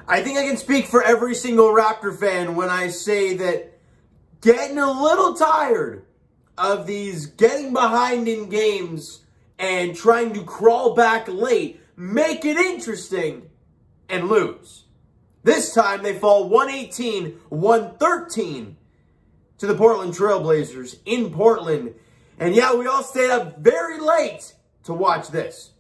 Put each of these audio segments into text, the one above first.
I think I can speak for every single Raptor fan when I say that getting a little tired of these getting behind in games and trying to crawl back late, make it interesting, and lose. This time they fall 118-113 to the Portland Trailblazers in Portland. And yeah, we all stayed up very late to watch this.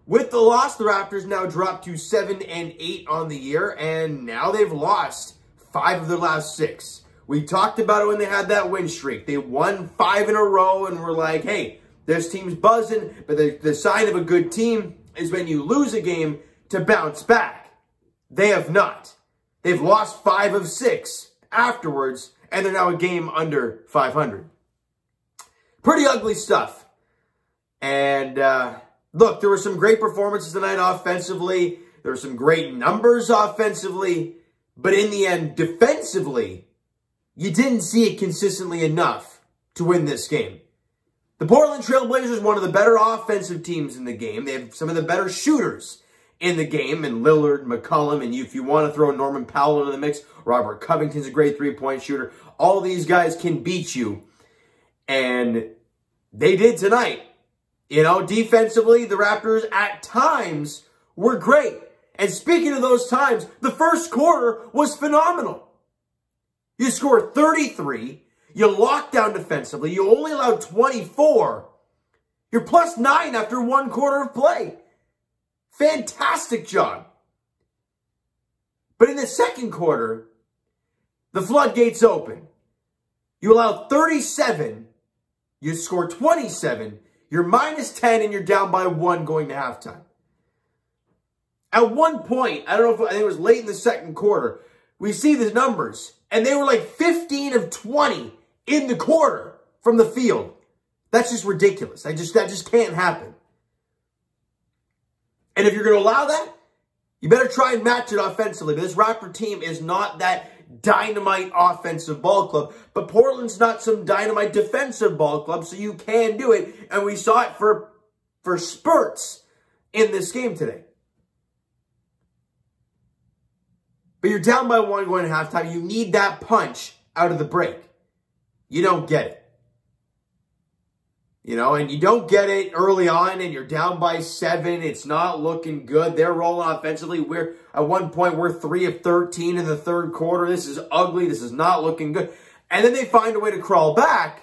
With the loss, the Raptors now dropped to 7-8 on the year, and now they've lost 5 of their last 6. We talked about it when they had that win streak. They won 5 in a row, and we're like, hey, this team's buzzing, but the sign of a good team is when you lose a game to bounce back. They have not. They've lost 5 of 6 afterwards, and they're now a game under 500. Pretty ugly stuff. And, look, there were some great performances tonight offensively. There were some great numbers offensively. But in the end, defensively, you didn't see it consistently enough to win this game. The Portland Trailblazers, one of the better offensive teams in the game. They have some of the better shooters in the game. And Lillard, McCollum, and if you want to throw Norman Powell into the mix, Robert Covington's a great three-point shooter. All these guys can beat you. And they did tonight. You know, defensively, the Raptors at times were great. And speaking of those times, the first quarter was phenomenal. You scored 33. You locked down defensively. You only allowed 24. You're plus 9 after 1 quarter of play. Fantastic job. But in the second quarter, the floodgates open. You allow 37. You score 27. You're minus 10 and you're down by 1 going to halftime. At one point, I think it was late in the second quarter, we see the numbers, and they were like 15 of 20 in the quarter from the field. That's just ridiculous. That just can't happen. And if you're going to allow that, you better try and match it offensively. But this Raptor team is not that dynamite offensive ball club, but Portland's not some dynamite defensive ball club, so you can do it, and we saw it for spurts in this game today. But you're down by 1 going to halftime. You need that punch out of the break. You don't get it. You know, and you don't get it early on, and you're down by 7. It's not looking good. They're rolling offensively. At one point, we're 3 of 13 in the third quarter. This is ugly. This is not looking good. And then they find a way to crawl back.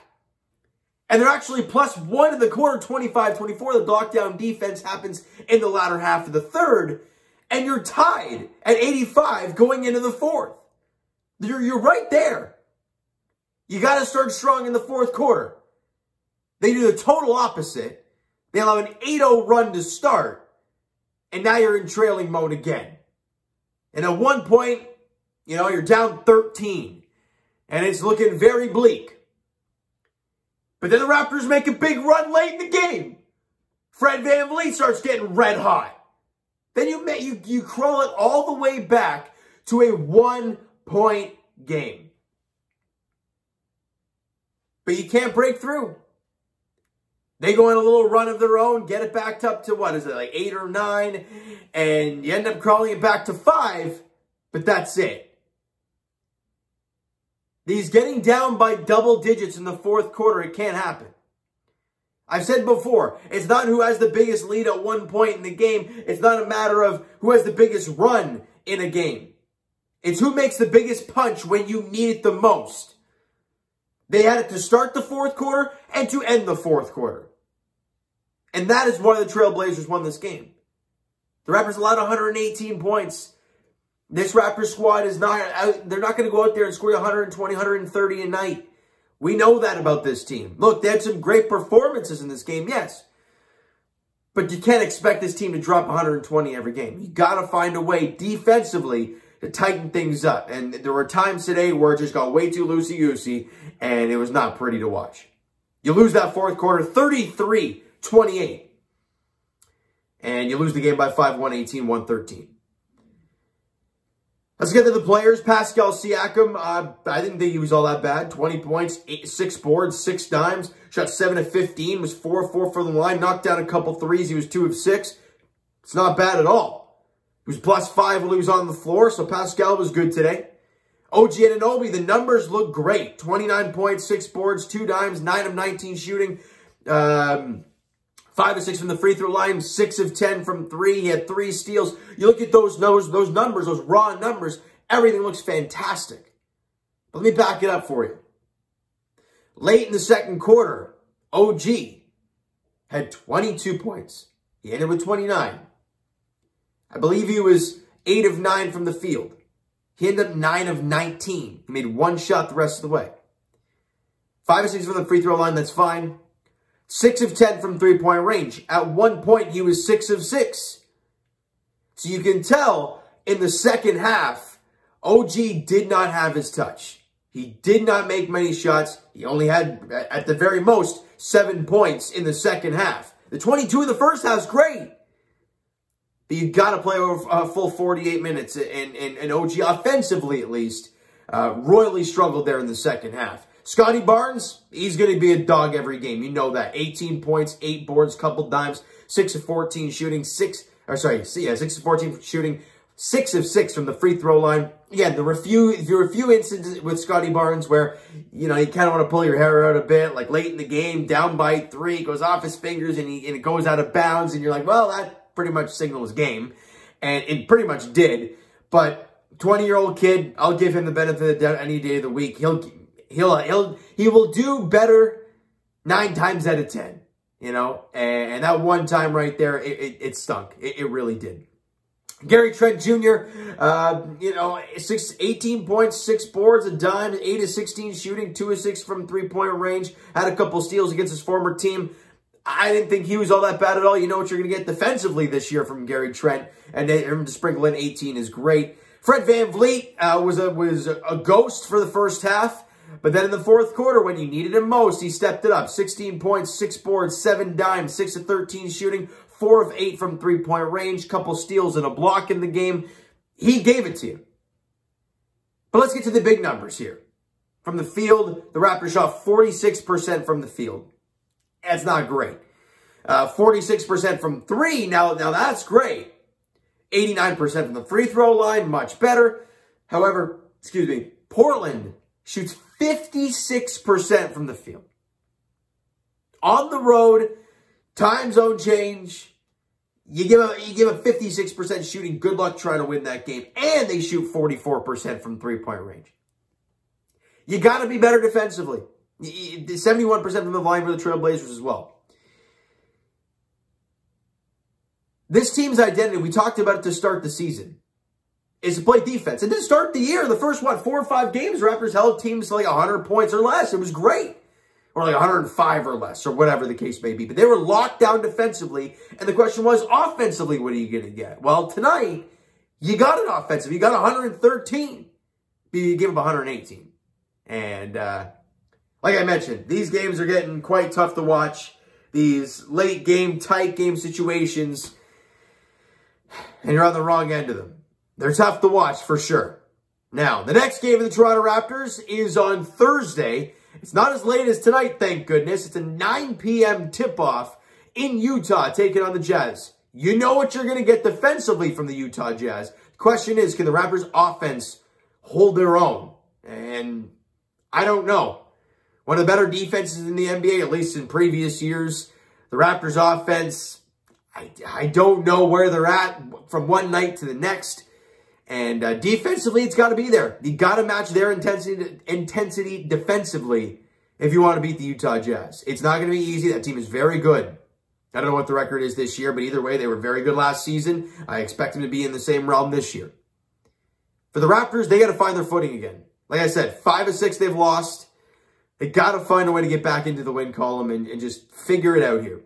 And they're actually plus 1 in the quarter, 25-24. The lockdown defense happens in the latter half of the third. And you're tied at 85 going into the fourth. You're right there. You got to start strong in the fourth quarter. They do the total opposite. They allow an 8-0 run to start. And now you're in trailing mode again. And at one point, you know, you're down 13. And it's looking very bleak. But then the Raptors make a big run late in the game. Fred VanVleet starts getting red hot. Then you crawl it all the way back to a 1-point game. But you can't break through. They go on a little run of their own, get it back up to, what is it, like 8 or 9, and you end up crawling it back to 5, but that's it. These getting down by double digits in the fourth quarter, it can't happen. I've said before, it's not who has the biggest lead at one point in the game. It's not a matter of who has the biggest run in a game. It's who makes the biggest punch when you need it the most. They had it to start the fourth quarter and to end the fourth quarter. And that is why the Trailblazers won this game. The Raptors allowed 118 points. This Raptors squad is not, they're not going to go out there and score 120, 130 a night. We know that about this team. Look, they had some great performances in this game, yes. But you can't expect this team to drop 120 every game. You got to find a way defensively to tighten things up. And there were times today where it just got way too loosey-goosey, and it was not pretty to watch. You lose that fourth quarter, 33-28. And you lose the game by 5, 118-113. Let's get to the players. Pascal Siakam, I didn't think he was all that bad. 20 points, 6 boards, 6 dimes. Shot 7 of 15, was 4 of 4 from the line. Knocked down a couple threes. He was 2 of 6. It's not bad at all. He was +5 while he was on the floor, so Pascal was good today. OG Anunoby, the numbers look great. 29 points, 6 boards, 2 dimes, 9 of 19 shooting. 5 of 6 from the free throw line, 6 of 10 from 3. He had 3 steals. You look at those numbers, those raw numbers, everything looks fantastic. But let me back it up for you. Late in the second quarter, OG had 22 points. He ended with 29. I believe he was 8 of 9 from the field. He ended up 9 of 19. He made 1 shot the rest of the way. 5 of 6 from the free throw line, that's fine. 6 of 10 from three-point range. At one point, he was 6 of 6. So you can tell in the second half, OG did not have his touch. He did not make many shots. He only had, at the very most, 7 points in the second half. The 22 in the first half is great. But you got to play over a full 48 minutes. And OG, offensively at least, royally struggled there in the second half. Scotty Barnes, he's going to be a dog every game. You know that. 18 points, 8 boards, couple dimes, 6 of 14 shooting, 6 of 14 shooting, 6 of 6 from the free throw line. Again, there were a few instances with Scotty Barnes where, you know, you kind of want to pull your hair out a bit, like late in the game, down by 3, goes off his fingers and it goes out of bounds, and you're like, well, that pretty much signals game. And it pretty much did. But 20-year-old kid, I'll give him the benefit of the doubt any day of the week. He will do better 9 times out of 10, you know, and that one time right there, it stunk. It really did. Gary Trent Jr., you know, 18 points, 6 boards, a dime, 8 of 16 shooting, 2 of 6 from three-point range, had a couple steals against his former team. I didn't think he was all that bad at all. You know what you're going to get defensively this year from Gary Trent, and him to sprinkle in 18 is great. Fred VanVleet was a ghost for the first half. But then in the fourth quarter, when you needed him most, he stepped it up. 16 points, 6 boards, 7 dimes, 6 of 13 shooting, 4 of 8 from three-point range, couple steals and a block in the game. He gave it to you. But let's get to the big numbers here. From the field, the Raptors shot 46% from the field. That's not great. 46% from 3, now that's great. 89% from the free throw line, much better. However, Portland shoots 56% from the field. On the road, time zone change, you give a 56% shooting. Good luck trying to win that game. And they shoot 44% from three-point range. You got to be better defensively. 71% from the line for the Trailblazers as well. This team's identity, we talked about it to start the season, is to play defense. And to start the year, the first, 4 or 5 games, Raptors held teams to like 100 points or less. It was great. Or like 105 or less, or whatever the case may be. But they were locked down defensively. And the question was, offensively, what are you going to get? Well, tonight, you got an offensive. You got 113. But you give up 118. And like I mentioned, these games are getting quite tough to watch. These late game, tight game situations. And you're on the wrong end of them. They're tough to watch for sure. Now, the next game of the Toronto Raptors is on Thursday. It's not as late as tonight, thank goodness. It's a 9 p.m. tip-off in Utah, taking on the Jazz. You know what you're going to get defensively from the Utah Jazz. The question is, can the Raptors' offense hold their own? And I don't know. One of the better defenses in the NBA, at least in previous years. The Raptors' offense, I don't know where they're at from one night to the next. And defensively, it's got to be there. You got to match their intensity defensively if you want to beat the Utah Jazz. It's not going to be easy. That team is very good. I don't know what the record is this year, but either way, they were very good last season. I expect them to be in the same realm this year. For the Raptors, they got to find their footing again. Like I said, 5 of 6 they've lost. They got to find a way to get back into the win column and just figure it out here.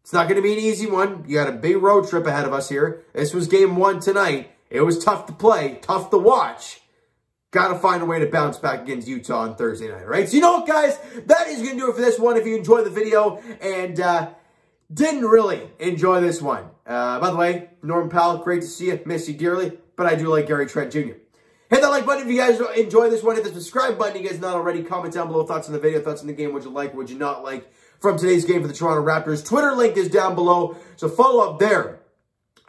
It's not going to be an easy one. You got a big road trip ahead of us here. This was game 1 tonight. It was tough to play, tough to watch. Got to find a way to bounce back against Utah on Thursday night, all right? So you know what, guys? That is going to do it for this one. If you enjoyed the video and didn't really enjoy this one. By the way, Norm Powell, great to see you. Miss you dearly. But I do like Gary Trent Jr. Hit that like button if you guys enjoy this one. Hit the subscribe button if you guys not already. Comment down below thoughts on the video, thoughts on the game. Would you like, would you not like from today's game for the Toronto Raptors? Twitter link is down below, so follow up there.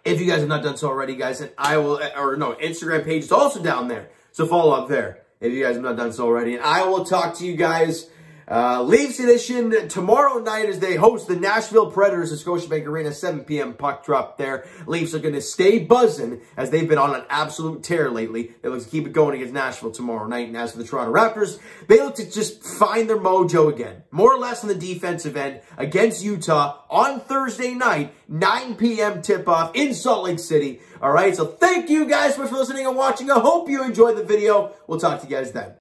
If you guys have not done so already, guys, and Instagram page is also down there. So follow up there if you guys have not done so already. And I will talk to you guys Leafs edition tomorrow night as they host the Nashville Predators at Scotiabank Arena, 7 p.m. puck drop there. Leafs are going to stay buzzing as they've been on an absolute tear lately. They look to keep it going against Nashville tomorrow night. And as for the Toronto Raptors, they look to just find their mojo again. More or less on the defensive end against Utah on Thursday night, 9 p.m. tip-off in Salt Lake City. All right, so thank you guys so much for listening and watching. I hope you enjoyed the video. We'll talk to you guys then.